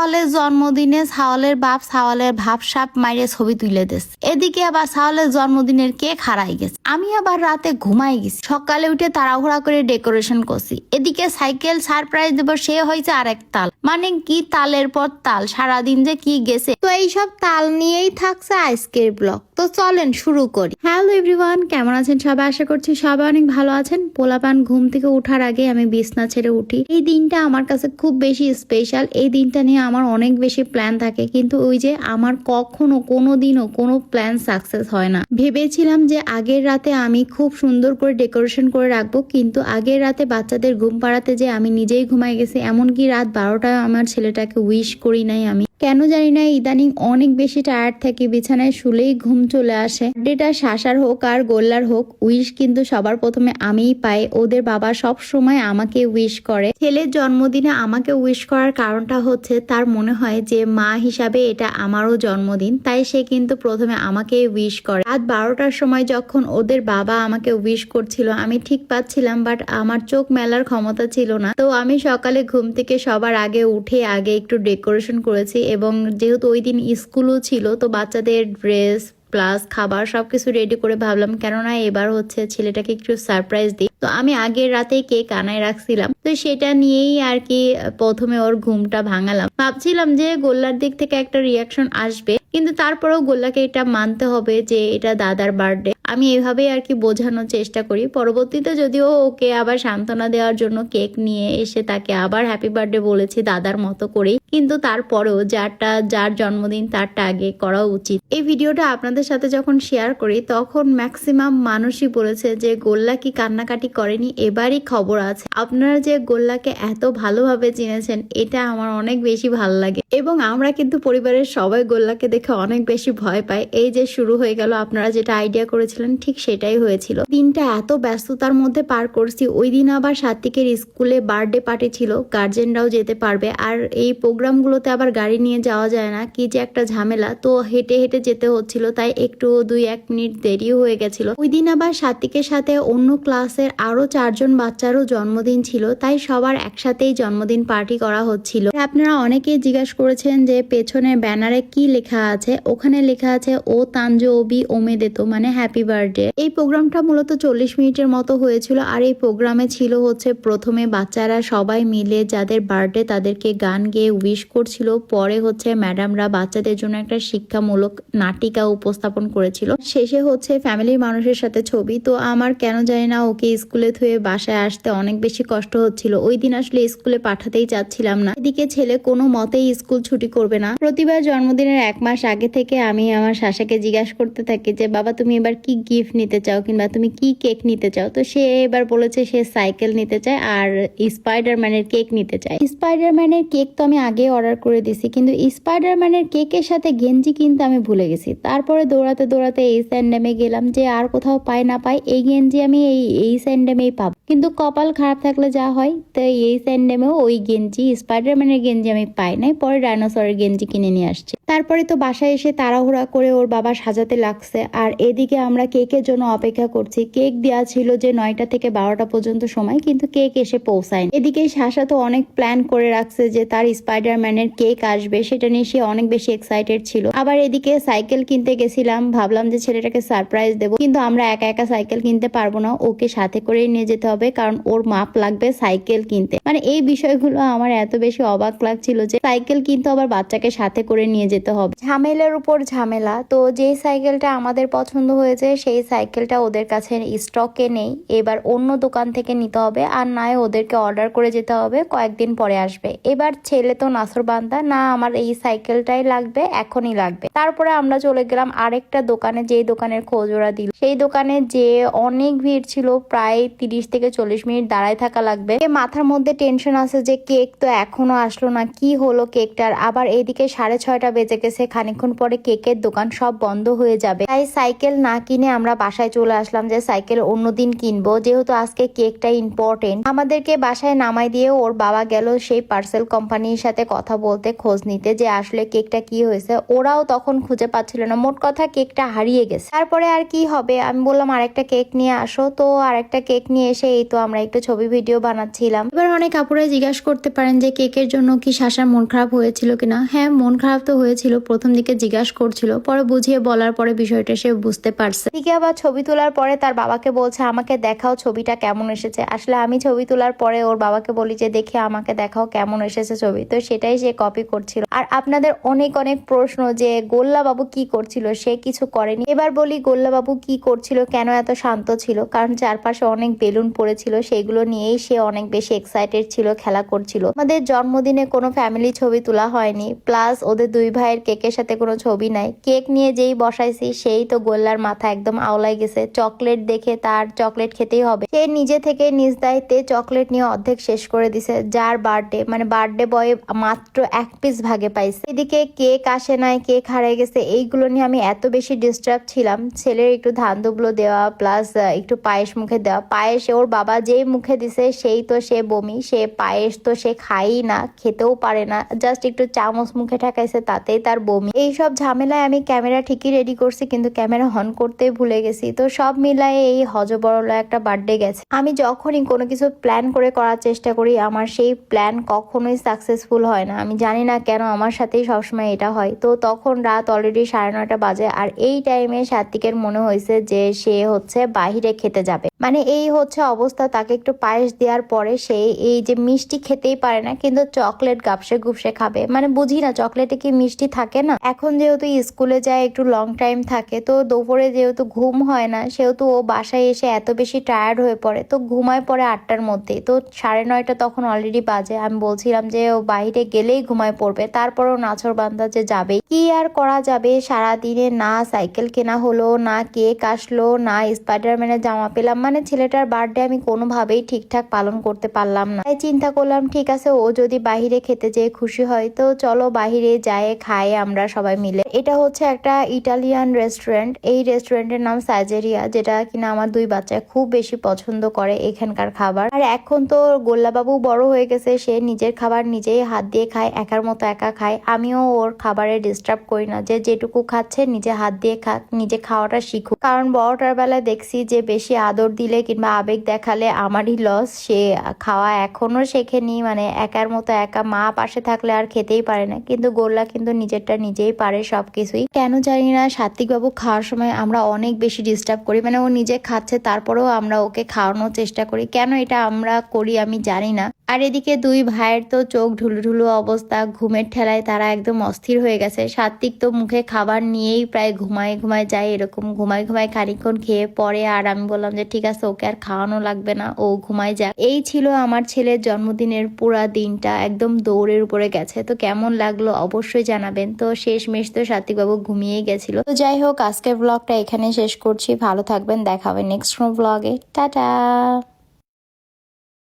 সাওয়ালের জন্মদিনে সাওয়ালের বাপ সাওয়ালের ভাবসাপ মাইরে ছবি তুলে দিস। এদিকে আবার সাওয়ালের জন্মদিনের কেক হারাই গেছে। আমি আবার রাতে ঘুমাই গেছি, সকালে উঠে তাড়াহুড়া করে ডেকোরেশন করছি। এদিকে সাইকেল সারপ্রাইজ দেব, সে হয়েছে আরেক তাল, মানে কি তালের পর তাল, সারাদিন যে কি গেছে। তো এইসব তাল নিয়েই থাকছে আজকের ব্লগ। তো চলেন শুরু করি। হ্যালো এভরিওয়ান, কেমন আছেন সবাই? আশা করছি সবাই অনেক ভালো আছেন। পোলাপান ঘুম থেকে ওঠার আগে আমি বিছনা ছেড়ে উঠি। এই দিনটা আমার কাছে খুব বেশি স্পেশাল। এই দিনটা নিয়ে আমার অনেক বেশি প্ল্যান থাকে, কিন্তু ওই যে আমার কখনো কোনোদিনও কোনো প্ল্যান সাকসেস হয় না। ভেবেছিলাম যে আগের রাতে আমি খুব সুন্দর করে ডেকোরেশন করে রাখবো, কিন্তু আগের রাতে বাচ্চাদের ঘুম পাড়াতে যে আমি নিজেই ঘুমাই গেছি। এমনকি রাত 12টায় আমার ছেলেটাকে উইশ করি নাই আমি, কেন জানি না। ইদানিং অনেক বেশি টায়ার্ড থাকি, বিছানায় শুলেই ঘুম চলে আসে। ডেটা শাসার হোক আর গোল্লার হোক, উইশ কিন্তু সবার প্রথমে আমিই পাই। ওদের বাবা সব সময় আমাকে উইশ করে। ছেলের জন্মদিনে আমাকে উইশ করার কারণটা হচ্ছে তার মনে হয় যে মা হিসাবে এটা আমারও জন্মদিন, তাই সে কিন্তু প্রথমে আমাকে উইশ করে। রাত 12টার সময় যখন ওদের বাবা আমাকে উইশ করছিল, আমি ঠিক পাচ্ছিলাম, বাট আমার চোখ মেলার ক্ষমতা ছিল না। তো আমি সকালে ঘুম থেকে সবার আগে উঠে আগে একটু ডেকোরেশন করেছি, এবং যেহেতু ওই দিন স্কুলও ছিল, তো বাচ্চাদের ড্রেস প্লাস খাবার সবকিছু রেডি করে ভাবলাম কেননা এবার হচ্ছে ছেলেটাকে একটু সারপ্রাইজ দিই। তো আমি আগের রাতেই কেক আনায় রাখছিলাম, তো সেটা নিয়েই আর কি প্রথমে ওর ঘুমটা ভাঙালাম। ভাবছিলাম যে গোল্লার দিক থেকে একটা রিয়াকশন আসবে, কিন্তু তারপরেও গোল্লাকে এটা মানতে হবে যে এটা দাদার বার্থডে। আমি এভাবেই আর কি বোঝানোর চেষ্টা করি। পরবর্তীতে যদিও ওকে আবার সান্ত্বনা দেওয়ার জন্য কেক নিয়ে এসে তাকে আবার হ্যাপি বার্থডে বলেছি দাদার মতো করেই, কিন্তু তারপরেও যার জন্মদিন তারটা আগে করা উচিত। এই ভিডিওটা আপনাদের সাথে যখন শেয়ার করি তখন ম্যাক্সিমাম মানুষই বলেছে যে গোল্লা কি কান্নাকাটি করেনি, এবারই খবর আছে। আপনারা যে গোল্লাকে এত ভালোভাবে চিনেছেন, এটা আমার অনেক বেশি ভালো লাগে। এবং আমরা কিন্তু পরিবারের সবাই গোল্লাকে দেখে অনেক বেশি ভয় পাই। এই যে শুরু হয়ে গেল, আপনারা যেটা আইডিয়া করেছিলেন ঠিক সেটাই হয়েছিল। দিনটা এত ব্যস্ততার মধ্যে পার করছি। ওই দিন আবার সাত্বিকের স্কুলে বার্থডে পার্টি ছিল, গার্জেনরাও যেতে পারবে। আর এই প্রোগ্রামগুলোতে আবার গাড়ি নিয়ে যাওয়া যায় না, কি যে একটা ঝামেলা। তো হেঁটে হেঁটে যেতে হচ্ছিল, তাই একটু 2-1 মিনিট দেরিও হয়ে গেছিল। ওই দিন আবার সাত্বিকের সাথে অন্য ক্লাসের আরো 4জন বাচ্চারও জন্মদিন ছিল, তাই সবার একসাথেই জন্মদিন পার্টি করা হচ্ছিল। আপনারা অনেকেই জিজ্ঞাসা করেছেন যে পেছনের ব্যানারে কি লেখা আছে। ওখানে লেখা আছে ও তানজোবি ওমেদেতো, মানে হ্যাপি বার্থডে। এই প্রোগ্রামটা মূলত 40 মিনিটের মতো হয়েছিল। আর এই প্রোগ্রামে ছিল হচ্ছে প্রথমে বাচ্চারা সবাই মিলে যাদের বার্থডে তাদেরকে গান গেয়ে উইশ করছিল। পরে হচ্ছে ম্যাডামরা বাচ্চাদের জন্য একটা শিক্ষামূলক নাটিকা উপস্থাপন করেছিল। শেষে হচ্ছে ফ্যামিলির মানুষের সাথে ছবি। তো আমার কেন জানি না ওকে স্কুলে থুয়ে বাসায় আসতে অনেক বেশি কষ্ট হচ্ছিল। ওই দিন আসলে স্কুলে পাঠাতেই চাচ্ছিলাম না। এদিকে ছেলে কোনো মতেই স্কুল ছুটি করবে না। প্রতিবার জন্মদিনের 1 মাস আগে থেকে আমি আমার শাসাকে জিজ্ঞাসা করতে থাকি যে বাবা তুমি এবার কি গিফট নিতে চাও, কিংবা তুমি কি কেক নিতে চাও। তো সে এবার বলেছে সে সাইকেল নিতে চায় আর স্পাইডারম্যানের কেক নিতে চায়। স্পাইডারম্যানের কেক তো আমি আগে অর্ডার করে দিছি, কিন্তু স্পাইডারম্যানের কেকের সাথে গেঞ্জি কিনতে আমি ভুলে গেছি। তারপরে দৌড়াতে দৌড়াতে এই স্যান্ডামে গেলাম, যে আর কোথাও পাই না পাই এই গেঞ্জি আমি এই স্যান্ডামেই পাবো। কিন্তু কপাল খারাপ থাকলে যা হয়, তো এই স্যান্ডামেও ওই গেঞ্জি স্পাইডারম্যানের গেঞ্জি আমি পাই নাই। পরে ডাইনোসরের গেঞ্জি কিনে নিয়ে আসছে। তারপরে তো বাসায় এসে তাড়াহুড়া করে ওর বাবা সাজাতে লাগছে, আর এদিকে আমরা কেকের জন্য অপেক্ষা করছি। কেক দেওয়া ছিল যে 9টা থেকে 12টা পর্যন্ত সময়, কিন্তু কেক এসে পৌঁছায়নি। এদিকে শাসা তো অনেক প্ল্যান করে রাখছে যে তার স্পাইডারম্যানের কেক আসবে, সেটা নিয়ে সে অনেক বেশি এক্সাইটেড ছিল। আবার এদিকে সাইকেল কিনতে গেছিলাম, ভাবলাম যে ছেলেটাকে সারপ্রাইজ দেবো, কিন্তু আমরা একা একা সাইকেল কিনতে পারবো না, ওকে সাথে করে নিয়ে যেতে হবে, কারণ ওর মাপ লাগবে সাইকেল কিনতে। মানে এই বিষয়গুলো আমার এত বেশি অবাক লাগছিল যে সাইকেল কিন্তু আবার বাচ্চাকে সাথে করে নিয়ে যেতে হবে, ঝামেলার উপর ঝামেলা। তো যেই সাইকেলটা আমাদের পছন্দ হয়েছে সেই সাইকেলটা ওদের কাছে স্টকে নেই, এবার অন্য দোকান থেকে নিতে হবে, আর নয় ওদেরকে অর্ডার করে যেতে হবে, কয়েকদিন পরে আসবে। এবার ছেলে তো নাসরবান্দা, না আমার এই সাইকেলটাই লাগবে, এখনই লাগবে। তারপরে আমরা চলে গেলাম আরেকটা দোকানে, যেই দোকানের খোঁজ ওরা দিল। সেই দোকানে যে অনেক ভিড় ছিল, প্রায় 30 থেকে 40 মিনিট দাঁড়ায় থাকা লাগবে। মাথার মধ্যে টেনশন আছে যে কেক তো এখনো আসলো না, কি হলো কেকটার। আবার এইদিকে 6:30 বেজে গেছে, খানিকক্ষণ পরে কেকের দোকান সব বন্ধ হয়ে যাবে। তাই সাইকেল না কিনে আমরা বাসায় চলে আসলাম যে সাইকেল অন্যদিন কিনবো, যেহেতু আজকে কেকটা ইম্পর্টেন্ট। আমাদেরকে বাসায় নামাই দিয়ে ওর বাবা গেল সেই পার্সেল কোম্পানির সাথে কথা বলতে, খোঁজ নিতে যে আসলে কেকটা কি হয়েছে। ওরাও তখন খুঁজে পাচ্ছিল না, মোট কথা কেকটা হারিয়ে গেছে। তারপরে আর কি হবে, আমি বললাম আরেকটা কেক নিয়ে আসো। তো আরেকটা কেক নিয়ে এসে এই তো আমরা একটু ছবি ভিডিও বানাচ্ছিলাম। এবার অনেক আপুরাই জিজ্ঞাসা করতে পারেন যে কেকের জন্য কি সাশার মন খারাপ হয়েছিল কিনা। হ্যাঁ, মন খারাপ তো হয়েছিল, প্রথম দিকে জিজ্ঞাসা করছিল, পরে বুঝিয়ে বলার পরে বিষয়টা সে বুঝতে পারছে। ঠিক আবার ছবি তোলার পরে তার বাবাকে বলছে আমাকে দেখাও ছবিটা কেমন এসেছে। আসলে আমি ছবি তোলার পরে ওর বাবাকে বলি যে দেখে আমাকে দেখাও কেমন এসেছে ছবি, তো সেটাই সে কপি করছিল। আর আপনাদের অনেক অনেক প্রশ্ন যে গোল্লা বাবু কি করছিল, সে কিছু করেনি। এবার বলি গোল্লা বাবু কি করছিল, কেন এত শান্ত ছিল, কারণ চারপাশে অনেক বেলুন পড়েছিল, সেগুলো নিয়েই সে অনেক বেশি এক্সাইটেড ছিল, খেলা করছিল। আমাদের জন্মদিনে কোনো ফ্যামিলি ছবি তোলা হয়নি, প্লাস ওদের দুই ভাইয়ের কেকের সাথে কোনো ছবি নাই। কেক নিয়ে যেই বসাইছি সেই তো গোল্লার মাথা একদম আওলাই গেছে। চকলেট দেখে তার চকলেট খেতেই হবে, সে নিজে থেকে নিজ দায়িত্বে চকলেট নিয়ে অর্ধেক শেষ করে দিছে। যার বার্থডে মানে বার্থডে বয় মাত্র 1 পিস ভাগে পাইছে। এদিকে কেক আসে নাই, কেক হারিয়ে গেছে, এইগুলো নিয়ে আমি এত বেশি ডিস্টার্ব ছিলাম। ছেলের একটু ধান দুবলো দেওয়া প্লাস একটু পায়েস মুখে দেওয়া। পায়েস ওর বাবা যেই মুখে দিছে সেই তো সে বমি, সে পায়েস তো সে খাই না, খেতেও পারে না, জাস্ট একটু চামচ মুখে ঠেকাইছে তাতেই তার বমি। এইসব ঝামেলায় আমি ক্যামেরা ঠিকই রেডি করছি কিন্তু ক্যামেরা অন করতে ভুলে গেছি। তো সব মিলায়ে এই হজবরল একটা বার্থডে গেছে। আমি যখনই কোনো কিছু প্ল্যান করে করার চেষ্টা করি আমার সেই প্ল্যান কখনোই সাকসেসফুল হয় না। আমি জানি না কেন আমার সাথেই সবসময় এটা হয়। তো তখন রাত অলরেডি 9:30 বাজে আর এই টাইমে সাত্বিকের মনে হয়েছে যে সে হচ্ছে বাহিরে খেতে যাবে। মানে এই হচ্ছে অবস্থা। তাকে একটু পায়েস দেওয়ার পরে সে এই যে মিষ্টি খেতেই পারে না কিন্তু চকলেট গাপসে গুপসে খাবে। মানে বুঝি না চকলেটে কি মিষ্টি থাকে না। এখন যেহেতু স্কুলে যায় একটু লং টাইম থাকে, তো দুপুরে যেহেতু ঘুম হয় না সেহেতু ও বাসায় এসে এত বেশি টায়ার্ড হয়ে পড়ে, তো ঘুমায় পড়ে 8টার মধ্যেই। তো 9:30 তখন অলরেডি বাজে। আমি বলছিলাম যে ও বাইরে গেলেই ঘুমায় পড়বে, তারপরও নাছর বান্দা যে যাবে, কি আর করা যাবে। সারাদিনে না সাইকেল কেনা হলো, না কেক আসলো, না স্পাইডারম্যানের জামা পেলাম। মানে ছেলেটার বার্থডে আমি কোনোভাবেই ঠিকঠাক পালন করতে পারলাম না। তাই চিন্তা করলাম ঠিক আছে ও যদি বাহিরে খেতে যেয়ে খুশি হয় তো চলো বাহিরে যায় খাই আমরা সবাই মিলে। এটা হচ্ছে একটা ইটালিয়ান রেস্টুরেন্ট। এই রেস্টুরেন্টের নাম সাইজেরিয়া, যেটা কিনা আমার দুই বাচ্চা খুব বেশি পছন্দ করে এখানকার খাবার। আর এখন তো গোল্লাবাবু বড় হয়ে গেছে, সে নিজের খাবার নিজেই হাত দিয়ে খায়, একার মতো একা খায়। আমিও ওর খাবারে ডিস্টার্ব করি না, যে যেটুকু খাচ্ছে নিজে হাত দিয়ে খাক, নিজে খাওয়াটা শিখুক। কারণ বড়টার বেলায় দেখছি যে বেশি আদর দিলে কিংবা আবেগ দেখালে আমারই লস। সে খাওয়া এখনো শেখেনি, মানে একার মতো একা, মা পাশে থাকলে আর খেতেই পারে না। কিন্তু গোল্লা কিন্তু নিজেরটা নিজেই পারে সবকিছুই। কেন জানি না সাত্বিক বাবু খাওয়ার সময় আমরা অনেক বেশি ডিস্টার্ব করি। মানে ও নিজে খাচ্ছে তারপরেও আমরা ওকে খাওয়ানোর চেষ্টা করি, কেন এটা আমরা করি আমি জানি না। আর এদিকে দুই ভাইয়ের তো চোখ ঢুলুঢুলু অবস্থা, ঘুমের ঠেলায় তারা একদম অস্থির হয়ে গেছে। সাত্বিক তো মুখে খাবার নিয়েই প্রায় ঘুমায় যায়, এরকম ঘুমায় খানিকক্ষণ খেয়ে পরে। আর আমি বললাম যে ঠিক আছে ওকে আর খাওয়ানো লাগবে না, ও ঘুমায় যাক। এই ছিল আমার ছেলের জন্মদিনের পুরা দিনটা, একদম দৌড়ের উপরে গেছে। তো কেমন লাগলো অবশ্যই জানাবেন। তো শেষমেশ তো সাত্বিক বাবু ঘুমিয়ে গেছিল। তো যাই হোক আজকের ব্লগটা এখানে শেষ করছি। ভালো থাকবেন, দেখা হবে নেক্সট ব্লগে। টাটা।